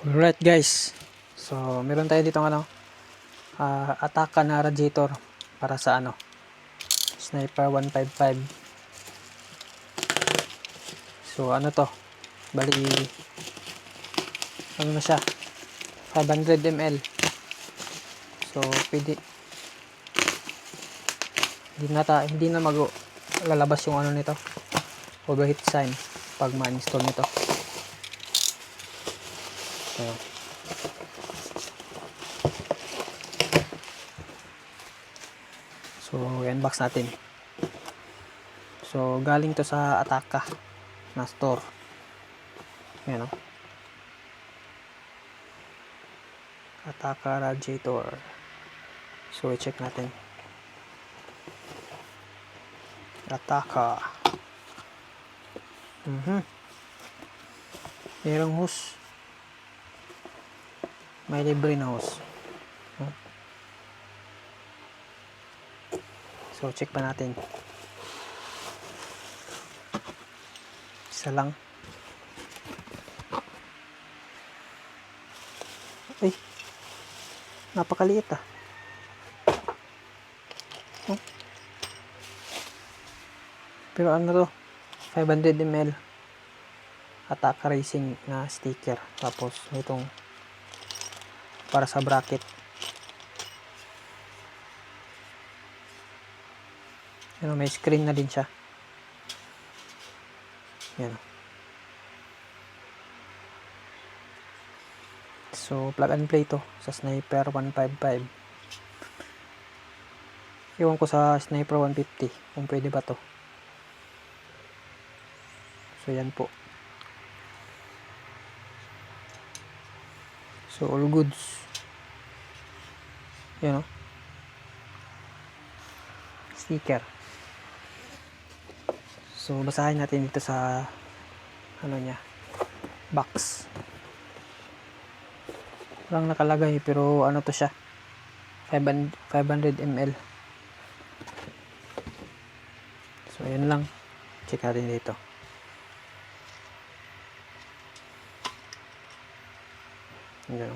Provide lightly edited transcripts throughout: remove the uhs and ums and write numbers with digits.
Alright guys, so meron tayo dito Ataka na radiator para sa Sniper 155. So to, bali na siya, 500 ml. So pwede hindi na lalabas yung nito, overheat sign pag ma-install nito. So i-unbox natin. So galing to sa Ataka na store. Yan Ataka radiator. So i-check natin. Ataka. Merong hose. May libre na hose. So check pa natin. Isa lang. Ay, napakaliit Pero to, 500 ml Ataka Racing na sticker. Tapos itong para sa bracket. May screen na din siya. Yan. So plug and play to sa Sniper 155. Iwan ko sa Sniper 150 kung pwede ba to. So yan po. So all goods. Yan sticker. So basahin natin dito sa niya, box. Walang nakalagay pero to siya, 500 ml. So yan lang, check natin dito. Yan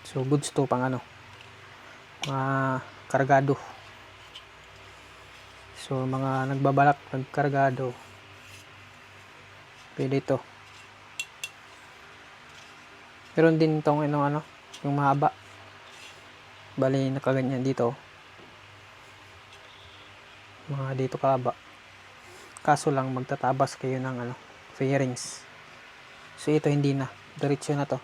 So goods to pang mga kargado. So mga nagbabalak nagkargado, pwede ito. Meron din tong yung mahaba, bali nakaganyan dito, mga dito kahaba. Kaso lang magtatabas kayo ng fairings. So ito hindi na, diretso na to.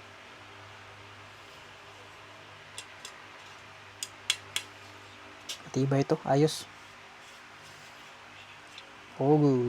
Matibay ito, ayos. Oh good.